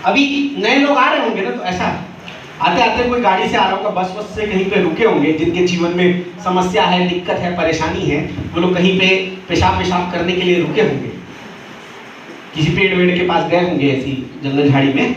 अभी नए लोग आ रहे होंगे ना, तो ऐसा आते आते कोई गाड़ी से आ रहा होगा, बस से कहीं पे रुके होंगे, जिनके जीवन में समस्या है, दिक्कत है, परेशानी है, वो लोग कहीं पे पेशाब करने के लिए रुके होंगे, किसी पेड़ वेड़ के पास गए होंगे, ऐसी जंगल झाड़ी में,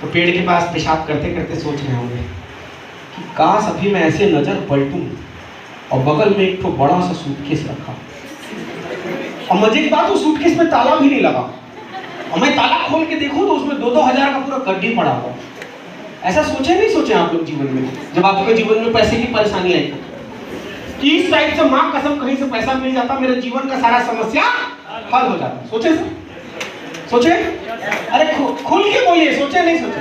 तो पेड़ के पास पेशाब करते करते सोच रहे होंगे कि काश अभी मैं ऐसे नजर पलटूं और बगल में एक तो बड़ा सा सूटकेस रखा, और मजे की बात, उस सूटकेस में ताला भी नहीं लगा, और मैं ताला खोल के देखूं तो उसमें 2-2 हजार का पूरा गड्डी पड़ा हुआ। ऐसा सोचे नहीं सोचे आप लोग जीवन में, जब आपके जीवन में पैसे की परेशानी आई कि इस टाइप से मां कसम कहीं से पैसा मिल जाता, मेरे जीवन का सारा समस्या हल हो जाता। सोचे सोचे? अरे खुल के बोलिए, सोचे नहीं सोचे?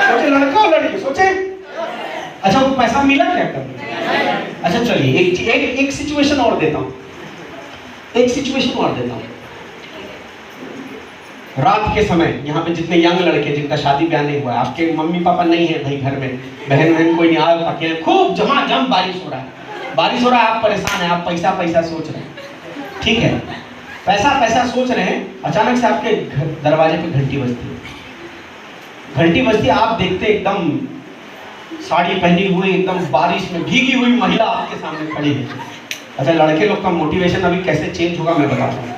सोचे लड़का और लड़की सोचे? अच्छा वो पैसा मिला क्या कभी? अच्छा चलिए एक सिचुएशन और देता हूँ, रात के समय यहाँ पे जितने यंग लड़के जिनका शादी ब्याह नहीं हुआ है, आपके मम्मी पापा नहीं है भाई घर में, बहन कोई नहीं, आप अकेले, खूब झमाझम बारिश हो रहा है, आप परेशान हैं, आप पैसा सोच रहे हैं, ठीक है, पैसा सोच रहे हैं, अचानक से आपके दरवाजे पे घंटी बजती, आप देखते एकदम साड़ी पहनी हुई, एकदम बारिश में भीगी हुई महिला आपके सामने खड़ी है। अच्छा लड़के लोग का मोटिवेशन अभी कैसे चेंज होगा मैं बताता हूँ।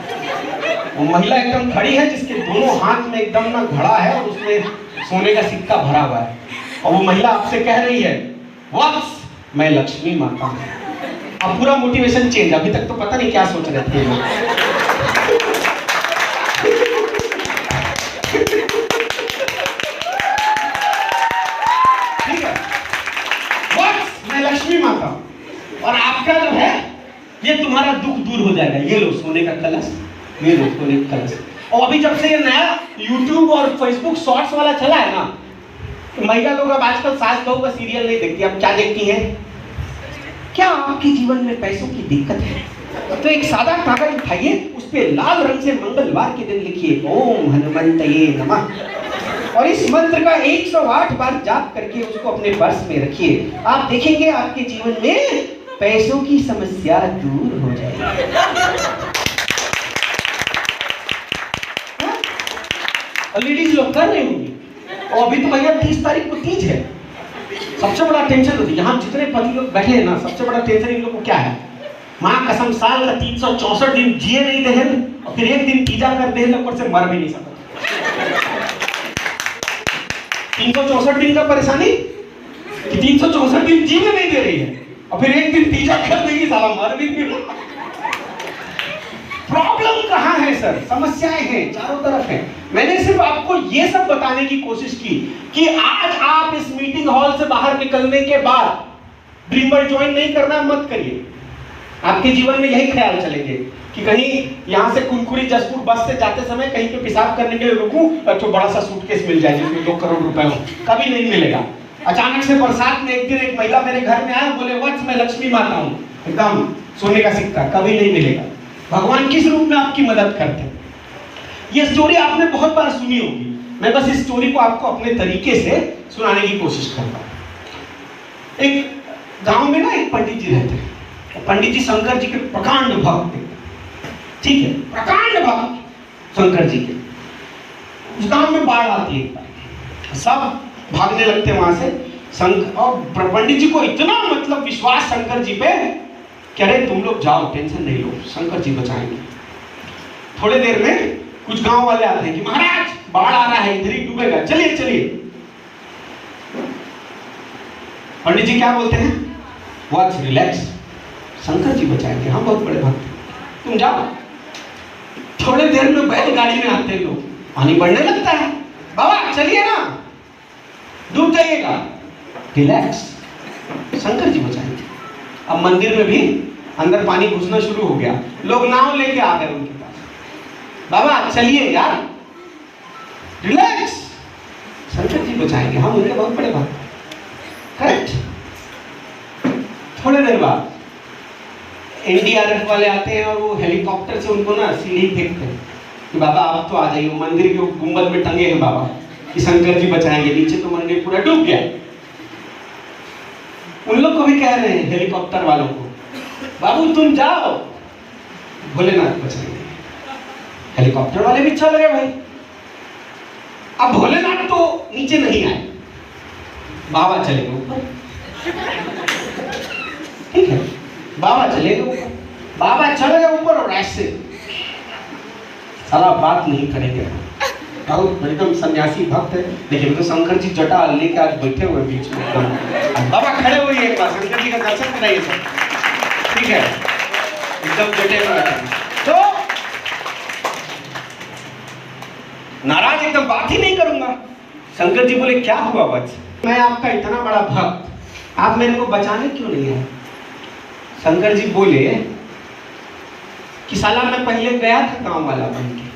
वो महिला एकदम खड़ी है जिसके दोनों हाथ में एकदम ना घड़ा है और उसमें सोने का सिक्का भरा हुआ है, और वो महिला आपसे कह रही है वत्स मैं लक्ष्मी माता हूँ। अब पूरा मोटिवेशन चेंज, अभी तक तो पता नहीं क्या सोच रहे थे लोग। ठीक है, वत्स मैं लक्ष्मी माता हूँ, और आपका जो है ये तुम्हारा दुख दूर हो जाएगा, ये लो सोने का कलश, ये लो सोने का कलश। और अभी जब से ये नया YouTube और Facebook शॉर्ट्स वाला चला है ना, तो महिला लोग अब आजकल सास बहू का सीरियल नहीं देखती, अब क्या देखती हैं? क्या आपके जीवन में पैसों की दिक्कत है तो एक सादा कागज उठाइए, उस पे लाल रंग से मंगलवार के दिन लिखिए ओम हनुमंतये नमः, और इस मंत्र का 108 बार जाप करके उसको अपने पर्स में रखिए। आप देखेंगे आपके जीवन में पैसों की समस्या दूर हो जाएगी। लेडीज लोग कर रही होंगी, और अभी तो भैया 30 तारीख को तीज है, सबसे बड़ा टेंशन होती है, यहाँ जितने पति लोग बैठे हैं ना, सबसे बड़ा टेंशन इन लोग को क्या है? माँ कसम साल का 364 दिन जिए नहीं दे, और फिर एक दिन तीजा कर दे, ऊपर से मर भी नहीं सकता। 364 दिन का परेशानी कि 364 दिन जीने नहीं दे रही है, और फिर एक दिन तीजा कर देगी, साला मर भी नहीं। प्रॉब्लम कहाँ है सर? समस्याएं हैं चारों तरफ हैं। मैंने सिर्फ आपको ये सब बताने की कोशिश की कि आज आप इस मीटिंग हॉल से बाहर निकलने के बाद ड्रीमर ज्वाइन नहीं करना मत करिए। आपके जीवन में यही ख्याल चलेंगे कि कहीं यहाँ से कुनकुरी जसपुर बस से जाते समय कहीं पे पेशाब करने के लिए रुकूं, तो बड़ा सा सूटकेस मिल जाए जिसमें 2 करोड़ रुपए हो, कभी नहीं मिलेगा। अचानक से बरसात में एक दिन एक महिला मेरे घर में आए, बोले वत्स मैं लक्ष्मी माता हूँ, एकदम सोने का सिक्का, कभी नहीं मिलेगा। भगवान किस रूप में आपकी मदद करते हैं? ये स्टोरी आपने बहुत बार सुनी होगी, मैं बस इस स्टोरी को आपको अपने तरीके से सुनाने की कोशिश करता हूँ। एक गांव में ना एक पंडित जी रहते हैं, पंडित जी शंकर जी के प्रकांड भक्त थे, ठीक है, प्रकांड भक्त शंकर जी के। उस गांव में बाढ़ आती है, सब भागने लगते वहां से। और पंडित जी को इतना मतलब विश्वास शंकर जी पे, कह रहे तुम लोग जाओ, टेंशन नहीं लो, शंकर जी बचाएंगे। थोड़े देर में कुछ गांव वाले आते हैं कि महाराज बाढ़ आ रहा है, इधर ही डूबेगा, चलिए चलिए। पंडित जी क्या बोलते हैं? वत्स रिलैक्स, शंकर जी बचाएंगे, हम बहुत बड़े भक्त, तुम जाओ। थोड़े देर में बैलगाड़ी में आते हैं लोग, पानी बढ़ने लगता है, बाबा चलिए ना, डूब जाइएगा, रिलैक्स, शंकर जी बचाएंगे। अब मंदिर में भी अंदर पानी घुसना शुरू हो गया, लोग नाव लेके आ गए उनके पास, बाबा चलिए यार, रिलैक्स, शंकर जी बचाएंगे, हम उनके बहुत बड़े भक्त, करेक्ट। थोड़ी देर बाद एनडीआरएफ वाले आते हैं और वो हेलीकॉप्टर से उनको ना सीढ़ी फेंकते हैं कि बाबा आप तो आ जाइए, मंदिर के गुंबद में टंगे हैं बाबा कि शंकर जी बचाएंगे, नीचे तो मंदिर पूरा डूब गया। उन लोग को भी कह रहे हैं हेलीकॉप्टर वालों को, बाबू तुम जाओ, भोलेनाथ बचाएंगे। हेलीकॉप्टर वाले भी चल रहे भाई, अब भोलेनाथ तो नीचे नहीं आए, बाबा चले गए ऊपर। ठीक है, बाबा चले गए ऊपर, बाबा चले गए ऊपर और ऐसे सारा बात नहीं करेंगे। बहुत एकदम सन्यासी भक्त है, लेकिन तो शंकर जी जटा लेके आज बैठे हुए बीच में एकदम। बाबा खड़े हुए एक बार शंकर जी का दर्शन कराइए सब, ठीक है, एकदम जटे हुए। तो नाराज एकदम बात ही नहीं करूंगा। शंकर जी बोले क्या हुआ बच्च, मैं आपका इतना बड़ा भक्त, आप मेरे को बचाने क्यों नहीं आए? शंकर जी बोले कि साला मैं पहले गया था गांव वाला बन के,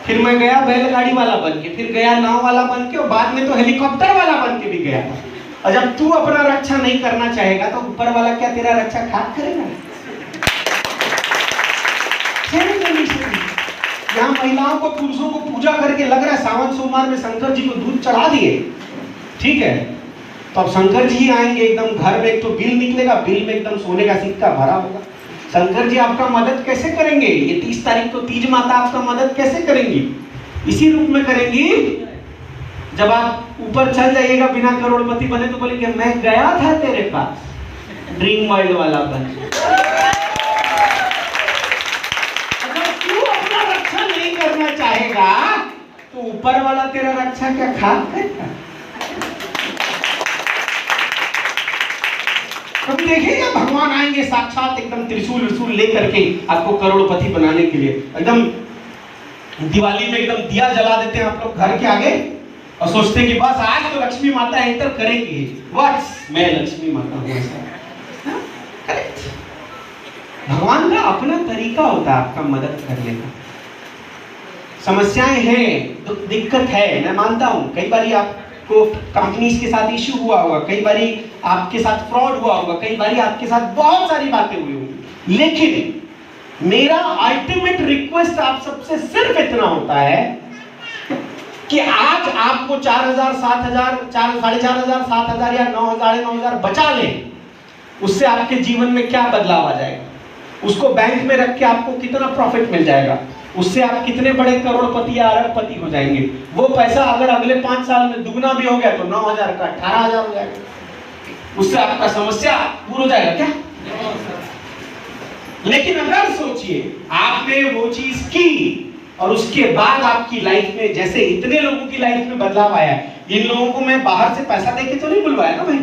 फिर मैं गया बैलगाड़ी वाला बन के, फिर गया नाव वाला बन के, और बाद में तो हेलीकॉप्टर वाला बन के भी गया था। और जब तू अपना रक्षा नहीं करना चाहेगा तो ऊपर वाला क्या तेरा रक्षा खाक करेगा? यहाँ महिलाओं को पुरुषों को पूजा करके लग रहा है सावन सोमवार में शंकर जी को दूध चढ़ा दिए, ठीक है, तो अब शंकर जी आएंगे एकदम घर में, एक तो बिल निकलेगा, बिल में एकदम सोने का सिक्का भरा होगा। शंकर जी आपका मदद कैसे करेंगे? ये 30 तारीख को तीज माता आपका मदद कैसे करेंगी? इसी रूप में करेंगी जब आप ऊपर चल जाइएगा बिना करोड़पति बने तो बोलेंगे मैं गया था तेरे पास ड्रीम वर्ल्ड वाला बन। अगर तू अपना रक्षा नहीं करना चाहेगा तो ऊपर वाला तेरा रक्षा क्या खाक करेगा? कभी देखिएगा भगवान आएंगे साक्षात एकदम त्रिशूल विशूल लेकर के आपको करोड़पति बनाने के लिए। एकदम दिवाली में एकदम दिया जला देते हैं आप लोग घर के आगे और सोचते हैं कि बस आज तो लक्ष्मी माता एंटर करेंगी, बस मैं लक्ष्मी माता हूँ। करेक्ट, भगवान का अपना तरीका होता है आपका मदद करने का। समस्याएं हैं, दिक्कत है, मैं मानता हूँ। कई बार आपको कंपनीज के साथ इश्यू हुआ होगा, कई बारी आपके साथ फ्रॉड हुआ होगा, कई बारी आपके साथ बहुत सारी बातें हुई होंगी, लेकिन मेरा अल्टीमेट रिक्वेस्ट आप सबसे सिर्फ इतना होता है कि आज आपको 4000, 7000, 4500, 7000 या 9000, 9000 बचा लें, उससे आपके जीवन में क्या बदलाव आ जाएगा? उसको बैंक में रख के आपको कितना प्रॉफिट मिल जाएगा? उससे आप कितने बड़े करोड़पति या अरबपति हो जाएंगे? वो पैसा अगर अगले 5 साल में दुगना भी हो गया तो 9000 का 18000 हो जाएगा। उससे आपका समस्या दूर हो जाएगा क्या? लेकिन अगर सोचिए आपने वो चीज की और उसके बाद आपकी लाइफ में, जैसे इतने लोगों की लाइफ में बदलाव आया है, इन लोगों को मैं बाहर से पैसा देके तो नहीं बुलवाया ना भाई,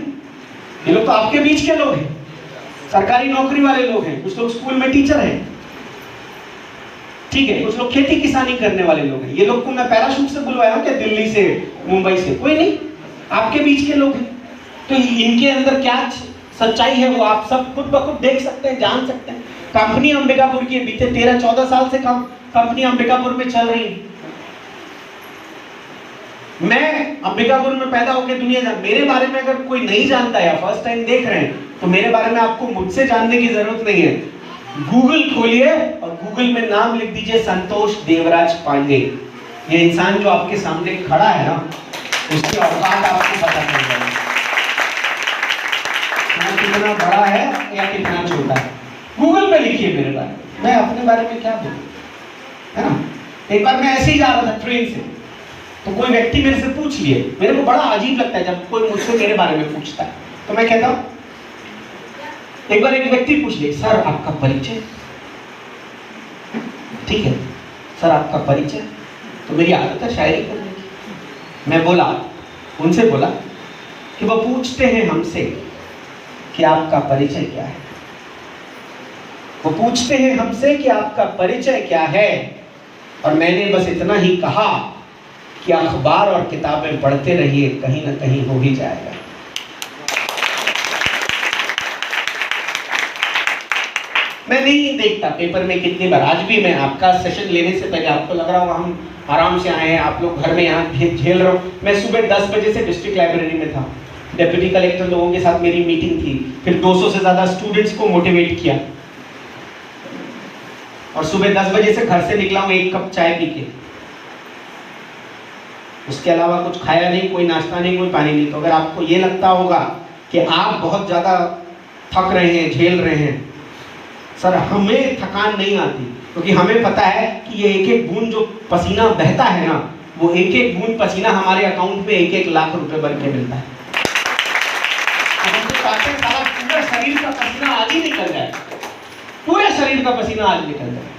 ये लोग तो आपके बीच के लोग हैं, सरकारी नौकरी वाले लोग हैं, कुछ लोग स्कूल में टीचर हैं, ठीक है, कुछ लोग खेती किसानी करने वाले लोग हैं। ये लोग को मैं पैराशूट से बुलवाया हूं क्या, दिल्ली से, मुंबई से? कोई नहीं, आपके बीच के लोग हैं। तो इनके अंदर क्या सच्चाई है वो आप सब खुद ब खुद देख सकते हैं, जान सकते हैं। कंपनी अंबिकापुर की बीते 13-14 साल से कंपनी अंबिकापुर में चल रही है। मैं अंबिकापुर में पैदा होकर दुनिया जान, मेरे बारे में अगर कोई नहीं जानता या फर्स्ट टाइम देख रहे हैं तो मेरे बारे में आपको मुझसे जानने की जरूरत नहीं है। गूगल खोलिए और गूगल में नाम लिख दीजिए संतोष देवराज पांडे। ये इंसान जो आपके सामने खड़ा है ना, उसकी औकात आपको पता चल जाएगी, कितना बड़ा है या कितना छोटा है। गूगल पे लिखिए मेरे बारे में, मैं अपने बारे में क्या बोलूं, है ना। एक बार मैं ऐसे ही जा रहा था ट्रेन से, तो कोई व्यक्ति मेरे से पूछ लिए, मेरे को बड़ा अजीब लगता है जब कोई मुझसे मेरे बारे में पूछता है, तो मैं कहता हूँ, एक बार एक व्यक्ति पूछ ले, सर आपका परिचय? ठीक है सर आपका परिचय? तो मेरी आदत है शायरी करने की। मैं बोला, उनसे बोला कि वो पूछते हैं हमसे कि आपका परिचय क्या है। वो पूछते हैं हमसे कि आपका परिचय क्या है, और मैंने बस इतना ही कहा कि अखबार और किताबें पढ़ते रहिए, कहीं ना कहीं हो ही जाएगा। मैं नहीं देखता पेपर में कितनी बार, आज भी मैं आपका सेशन लेने से पहले आपको लग रहा होगा हम आराम से आए हैं, आप लोग घर में यहाँ झेल रहे हो। मैं सुबह 10 बजे से डिस्ट्रिक्ट लाइब्रेरी में था, डेप्यूटी कलेक्टर लोगों के साथ मेरी मीटिंग थी, फिर 200 से ज्यादा स्टूडेंट्स को मोटिवेट किया, और सुबह 10 बजे से घर से निकला हूँ 1 कप चाय पी के, उसके अलावा कुछ खाया नहीं, कोई नाश्ता नहीं, कोई पानी नहीं। तो अगर आपको ये लगता होगा कि आप बहुत ज़्यादा थक रहे हैं, झेल रहे हैं, सर हमें थकान नहीं आती, क्योंकि हमें पता है कि ये एक एक बूंद जो पसीना बहता है ना, वो एक एक बूंद पसीना हमारे अकाउंट में 1-1 लाख रुपए बन के मिलता है। हम तो चाहते हैं सारा पूरा शरीर का पसीना आज ही निकल जाए, पूरे शरीर का पसीना आज निकल जाए।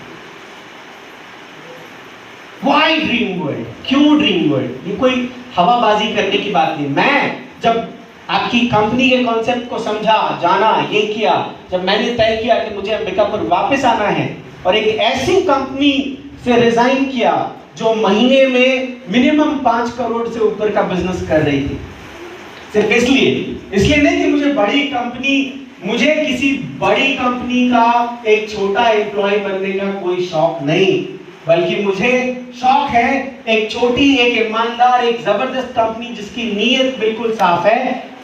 Why dream world? क्यों ड्रीम वर्ल्ड? ये कोई हवाबाजी करने की बात नहीं। मैं जब आपकी कंपनी के कॉन्सेप्ट को समझा, जाना, ये किया, जब मैंने तय किया कि मुझे अंबिकापुर वापस आना है और एक ऐसी कंपनी से रिजाइन किया जो महीने में मिनिमम 5 करोड़ से ऊपर का बिजनेस कर रही थी, सिर्फ इसलिए नहीं कि मुझे किसी बड़ी कंपनी का एक छोटा एम्प्लॉय बनने का कोई शौक नहीं, बल्कि मुझे शौक है एक छोटी, एक ईमानदार, एक जबरदस्त कंपनी जिसकी नीयत बिल्कुल साफ है,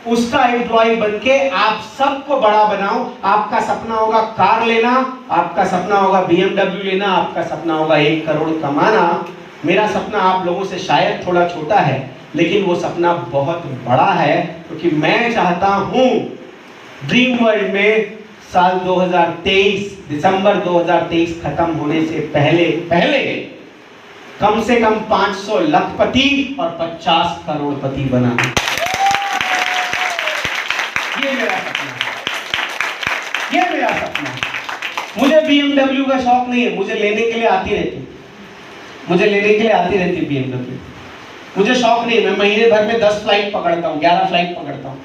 उसका एम्प्लॉय बनके आप सबको बड़ा बनाओ। आपका सपना होगा कार लेना, आपका सपना होगा BMW लेना, आपका सपना होगा 1 करोड़ कमाना। मेरा सपना आप लोगों से शायद थोड़ा छोटा है, लेकिन वो सपना बहुत बड़ा है, क्योंकि मैं चाहता हूं ड्रीम वर्ल्ड में साल 2023, दिसंबर 2023 खत्म होने से पहले कम से कम 500 लखपति और 50 करोड़पति बनाना। ये मेरा सपना है, ये मेरा सपना है। मुझे BMW का शौक नहीं है, मुझे लेने के लिए आती रहती BMW। मुझे शौक नहीं है, मैं महीने भर में 10 फ्लाइट पकड़ता हूँ, 11 फ्लाइट पकड़ता हूँ,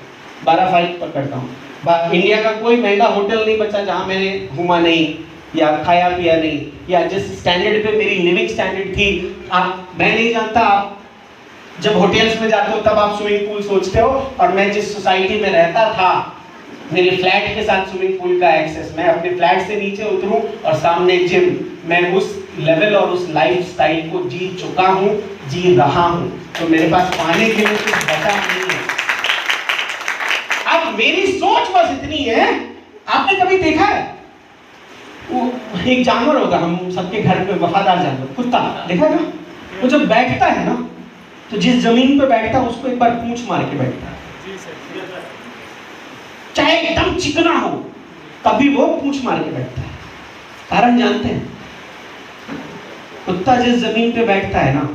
12 फ्लाइट पकड़ता हूँ। इंडिया का कोई महंगा होटल नहीं बचा जहां मैंने घूमा नहीं या खाया पिया नहीं, या जिस स्टैंडर्ड पे मेरी लिविंग स्टैंडर्ड थी, मैं नहीं जानता। आप जब होटल्स में जाते हो तब आप स्विमिंग पूल सोचते हो, और मैं जिस सोसाइटी में रहता था, मेरे फ्लैट के साथ स्विमिंग पूल का एक्सेस, मैं अपने फ्लैट से नीचे उतरूं और सामने जिम, मैं उस लेवल और उस लाइफ स्टाइल को जी चुका हूं, जी रहा हूं। तो मेरे पास पाने के लिए कुछ बचा नहीं है। अब मेरी सोच बस इतनी है, आपने कभी देखा है वो एक जानवर होगा हम सबके घर पे, वफादार जानवर, कुत्ता, देखा है ना? वो जब बैठता है ना, तो जिस जमीन पे बैठता है उसको एक बार पूंछ मार के बैठता है, चाहे एकदम चिकना हो तभी वो पूंछ मार के बैठता है। कारण जानते हैं? कुत्ता जिस जमीन पे बैठता है ना,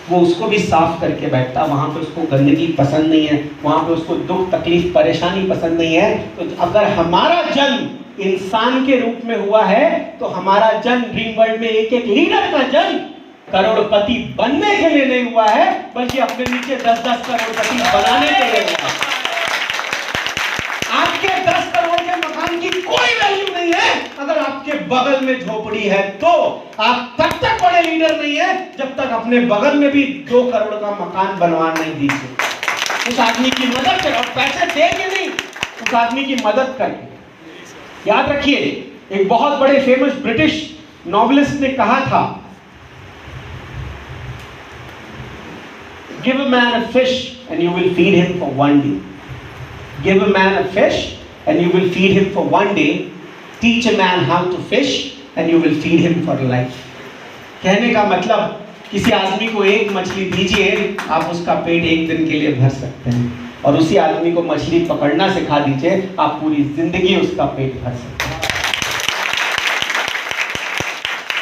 वो उसको भी साफ करके बैठता है। वहां पे उसको गंदगी पसंद नहीं है, वहां पे उसको दुख तकलीफ परेशानी पसंद नहीं है। तो अगर हमारा जन्म इंसान के रूप में हुआ है, तो हमारा जन्म ड्रीम वर्ल्ड में एक एक लीडर का जन्म करोड़पति बनने के लिए नहीं हुआ है, बल्कि अपने नीचे 10-10 करोड़पति बनाने के लिए हुआ है। आपके 10 करोड़ के मकान की कोई वैल्यू नहीं है अगर आपके बगल में झोपड़ी है, तो आप तब तक बड़े लीडर नहीं है जब तक अपने बगल में भी 2 करोड़ का मकान बनवा नहीं दीजिए। उस आदमी की मदद करें, और पैसे देंगे नहीं, उस आदमी की मदद करके। याद रखिए, एक बहुत बड़े फेमस ब्रिटिश नॉवेलिस्ट ने कहा था, give a man a fish and you will feed him for 1 day. Give a man a fish and you will feed him for 1 day. Teach a man how to fish and you will feed him for life. कहने का मतलब, किसी आदमी को एक मछली दीजिए, आप उसका पेट एक दिन के लिए भर सकते हैं, और उसी आदमी को मछली पकड़ना सिखा दीजिए, आप पूरी जिंदगी उसका पेट भर सकते हैं।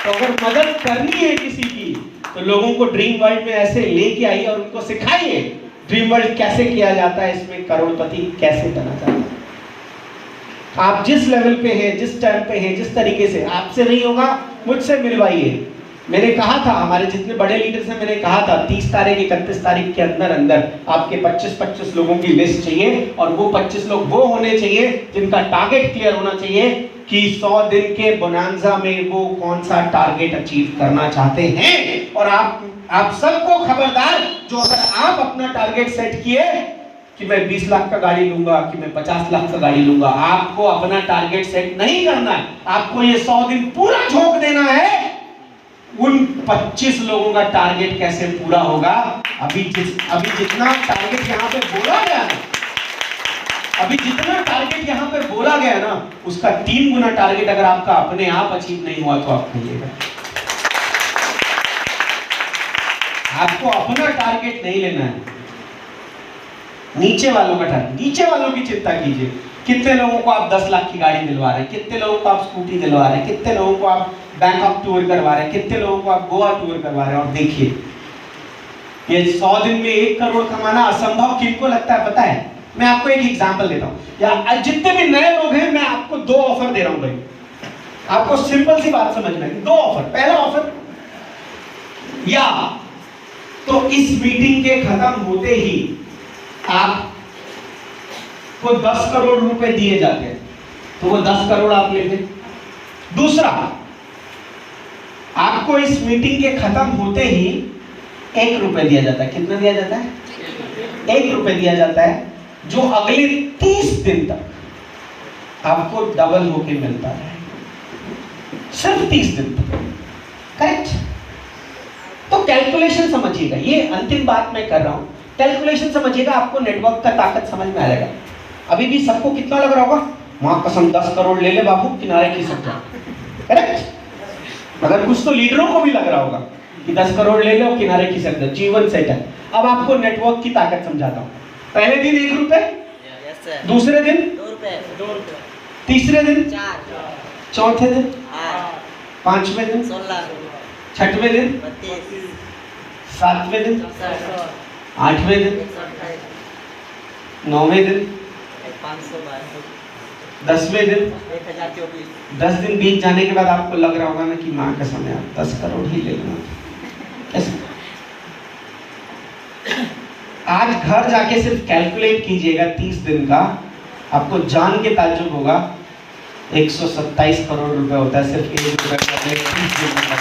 तो अगर मदद करनी है किसी की, तो लोगों को ड्रीम वर्ल्ड में ऐसे लेके आइए और उनको सिखाइए ड्रीम वर्ल्ड कैसे किया जाता है, इसमें करोड़पति कैसे बना जाता है। आप जिस लेवल पे हैं, जिस टाइम पे हैं, जिस तरीके से, आपसे नहीं होगा, मुझसे मिलवाइए। मैंने कहा था, हमारे जितने बड़े लीडर्स हैं, मैंने कहा था 30 तारीख 31 तारीख के अंदर अंदर आपके 25-25 लोगों की लिस्ट चाहिए, और वो 25 लोग वो होने चाहिए जिनका टारगेट क्लियर होना चाहिए कि 100 दिन के बोनांजा में वो कौन सा टारगेट अचीव करना चाहते हैं। और आप सबको खबरदार, जो अगर आप अपना टारगेट सेट किए कि मैं 20 लाख का गाड़ी लूंगा, कि मैं 50 लाख का गाड़ी लूंगा, आपको अपना टारगेट सेट नहीं करना है। आपको ये 100 दिन पूरा झोंक देना है। उन 25 लोगों का टारगेट कैसे पूरा होगा? अभी जितना टारगेट यहाँ पे बोला गया ना, अभी जितना टारगेट यहाँ पे बोला गया ना, उसका 3 गुना टारगेट अगर आपका अपने आप अचीव नहीं हुआ तो आप खोलिएगा। आपको अपना टारगेट नहीं लेना है, नीचे वालों का टारगेट। नीचे वालों की चिंता कीजिए। कितने लोगों को आप 10 लाख की गाड़ी दिलवा रहे हैं, कितने लोगों को आप स्कूटी दिलवा रहे हैं, कितने लोगों को आप बैंकॉक टूर करवा रहे हैं, कितने लोगों को आप गोवा टूर करवा रहे हैं। और देखिए, ये 100 दिन में 1 करोड़ कमाना असंभव किनको लगता है पता है? मैं आपको एक एग्जांपल देता हूं, या जितने भी नए लोग हैं मैं आपको 2 ऑफर दे रहा हूं भाई, आपको सिंपल सी बात समझ में आएगी। 2 ऑफर। पहला ऑफर, या तो इस मीटिंग के खत्म होते ही आपको 10 करोड़ रुपए दिए जाते हैं, तो वो 10 करोड़ आप लेते। दूसरा, आपको इस मीटिंग के खत्म होते ही 1 रुपए दिया जाता है। कितना दिया जाता है? 1 रुपए दिया जाता है, जो अगले 30 दिन तक आपको डबल होके मिलता है, सिर्फ 30 दिन तक। करेक्ट? तो कैलकुलेशन समझिएगा, ये अंतिम बात मैं कर रहा हूं, कैलकुलेशन समझिएगा, आपको नेटवर्क का ताकत समझ में आएगा। अभी भी सबको कितना लग रहा होगा? मां कसम 10 करोड़ ले ले बाबू, किनारे खिसक जा। करेक्ट? मगर कुछ तो लीडरों को भी लग रहा होगा कि 10 करोड़ ले लो, किनारे खिसक जा, जीवन सेट है। अब आपको नेटवर्क की ताकत समझाता हूं। पहले दिन 1 रुपए, दूसरे दिन 2 रुपए, तीसरे दिन 4, चौथे दिन 8, 5वें दिन 16, छठवें दिन 32, 7वें दिन 64, 8वें दिन 128, 9वें दिन 512, 10वें दिन 1024, 10 दिन बीत जाने के बाद आपको लग रहा होगा ना कि माँ कसम यार 10 करोड़ ही ले लूँ। कैसे? आज घर जाके सिर्फ कैलकुलेट कीजिएगा 30 दिन का, आपको जान के ताज्जुब होगा 127 करोड़ रुपए होता है सिर्फ 1 रुपए का 30 दिन का।